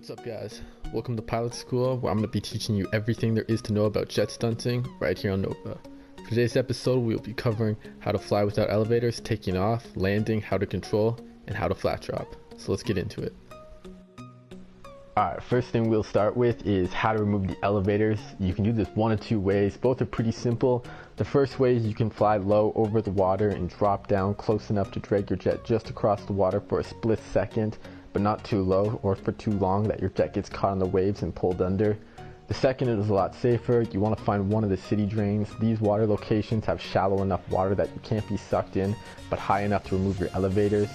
What's up guys, welcome to pilot school where I'm going to be teaching you everything there is to know about jet stunting right here on Nova. For today's episode we will be covering how to fly without elevators, taking off, landing, how to control, and how to flat drop. So let's get into it. Alright, first thing we'll start with is how to remove the elevators. You can do this one of two ways, both are pretty simple. The first way is you can fly low over the water and drop down close enough to drag your jet just across the water for a split second, but not too low or for too long that your jet gets caught on the waves and pulled under. The second is a lot safer. You want to find one of the city drains. These water locations have shallow enough water that you can't be sucked in, but high enough to remove your elevators.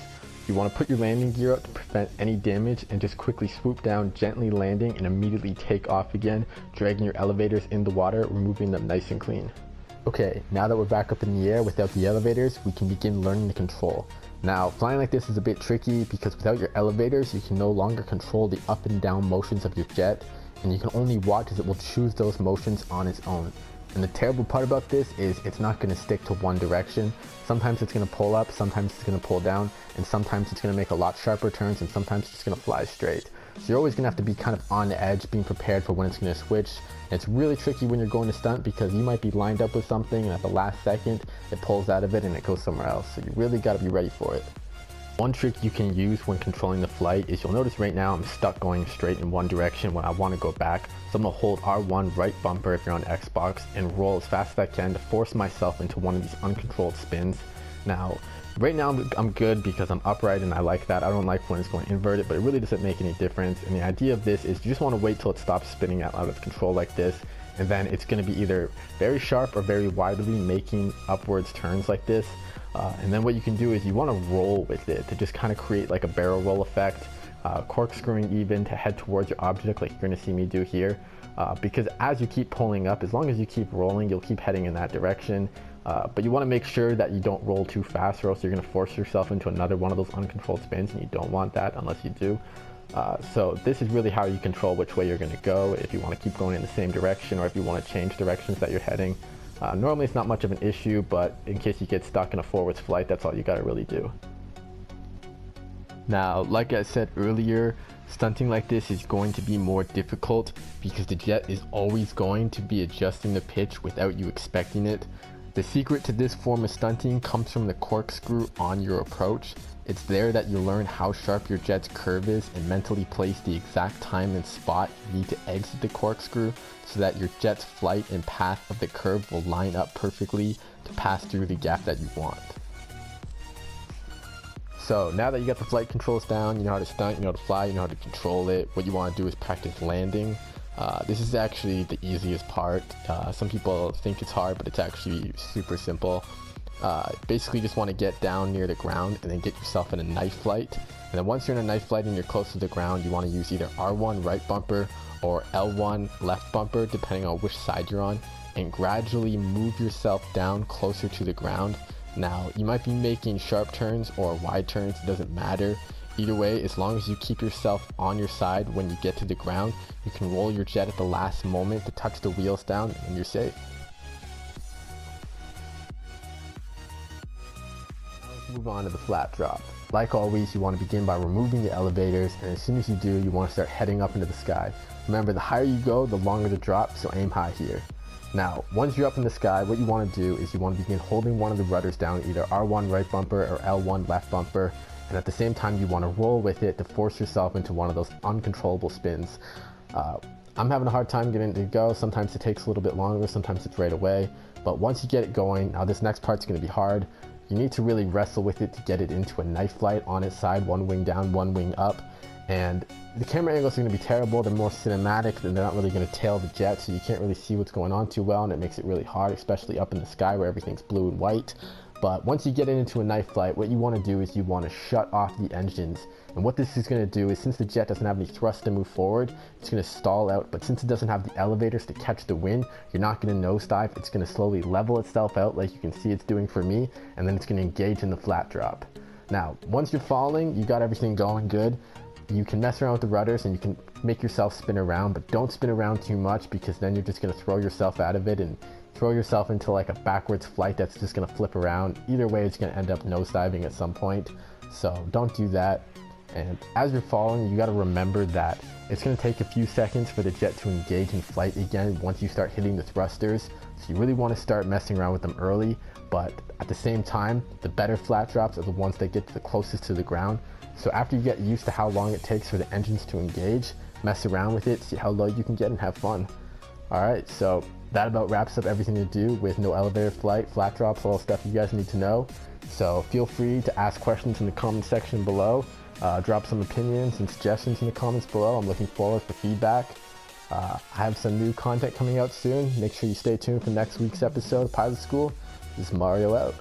You want to put your landing gear up to prevent any damage and just quickly swoop down, gently landing and immediately take off again, dragging your elevators in the water, removing them nice and clean. Okay, now that we're back up in the air without the elevators, we can begin learning to control. Now, flying like this is a bit tricky because without your elevators, you can no longer control the up and down motions of your jet, and you can only watch as it will choose those motions on its own. And the terrible part about this is it's not going to stick to one direction. Sometimes it's going to pull up, sometimes it's going to pull down, and sometimes it's going to make a lot sharper turns, and sometimes it's just going to fly straight. So you're always going to have to be kind of on the edge, being prepared for when it's going to switch. And it's really tricky when you're going to stunt because you might be lined up with something and at the last second it pulls out of it and it goes somewhere else. So you really got to be ready for it. One trick you can use when controlling the flight is you'll notice right now I'm stuck going straight in one direction when I want to go back. So I'm going to hold R1 right bumper if you're on Xbox and roll as fast as I can to force myself into one of these uncontrolled spins. Now, right now I'm good because I'm upright and I like that. I don't like when it's going inverted, but it really doesn't make any difference. And the idea of this is you just want to wait till it stops spinning out of control like this. And then it's going to be either very sharp or very widely making upwards turns like this. And then what you can do is you want to roll with it to just kind of create like a barrel roll effect, corkscrewing even to head towards your object like you're going to see me do here. Because as you keep pulling up, as long as you keep rolling, you'll keep heading in that direction. But you want to make sure that you don't roll too fast or else you're going to force yourself into another one of those uncontrolled spins, and you don't want that unless you do. So this is really how you control which way you're going to go, if you want to keep going in the same direction or if you want to change directions that you're heading. Normally it's not much of an issue, but in case you get stuck in a forwards flight, that's all you got to really do. Now, like I said earlier, stunting like this is going to be more difficult because the jet is always going to be adjusting the pitch without you expecting it. The secret to this form of stunting comes from the corkscrew on your approach. It's there that you learn how sharp your jet's curve is and mentally place the exact time and spot you need to exit the corkscrew so that your jet's flight and path of the curve will line up perfectly to pass through the gap that you want. So now that you got the flight controls down, you know how to stunt, you know how to fly, you know how to control it, what you want to do is practice landing. This is actually the easiest part. Some people think it's hard, but it's actually super simple. Basically just want to get down near the ground and then get yourself in a knife flight. And then once you're in a knife flight and you're close to the ground, you want to use either R1 right bumper or L1 left bumper, depending on which side you're on, and gradually move yourself down closer to the ground. Now, you might be making sharp turns or wide turns, it doesn't matter. Either way, as long as you keep yourself on your side when you get to the ground, you can roll your jet at the last moment to touch the wheels down and you're safe. Now let's move on to the flat drop. Like always, you want to begin by removing the elevators, and as soon as you do, you want to start heading up into the sky. Remember, the higher you go, the longer the drop, so aim high here. Now, once you're up in the sky, what you want to do is you want to begin holding one of the rudders down, either R1 right bumper or L1 left bumper. And at the same time, you want to roll with it to force yourself into one of those uncontrollable spins. I'm having a hard time getting it to go. Sometimes it takes a little bit longer, sometimes it's right away. But once you get it going, now this next part's going to be hard. You need to really wrestle with it to get it into a knife flight on its side, one wing down, one wing up. And the camera angles are going to be terrible. They're more cinematic, and they're not really going to tail the jet, so you can't really see what's going on too well, and it makes it really hard, especially up in the sky where everything's blue and white. But once you get it into a knife flight, what you want to do is you want to shut off the engines. And what this is going to do is, since the jet doesn't have any thrust to move forward, it's going to stall out. But since it doesn't have the elevators to catch the wind, you're not going to nosedive. It's going to slowly level itself out like you can see it's doing for me, and then it's going to engage in the flat drop. Now, once you're falling, you got everything going good. You can mess around with the rudders and you can make yourself spin around, but don't spin around too much because then you're just going to throw yourself out of it and throw yourself into like a backwards flight that's just going to flip around. Either way, it's going to end up nosediving at some point. So don't do that. And as you're falling, you got to remember that it's going to take a few seconds for the jet to engage in flight again once you start hitting the thrusters. So you really want to start messing around with them early, but at the same time, the better flat drops are the ones that get the closest to the ground. So after you get used to how long it takes for the engines to engage, mess around with it, see how low you can get, and have fun. Alright, so that about wraps up everything to do with no elevator flight, flat drops, all stuff you guys need to know. So feel free to ask questions in the comment section below. Drop some opinions and suggestions in the comments below. I'm looking forward for feedback. I have some new content coming out soon. Make sure you stay tuned for next week's episode of Pilot School. This is Mario out.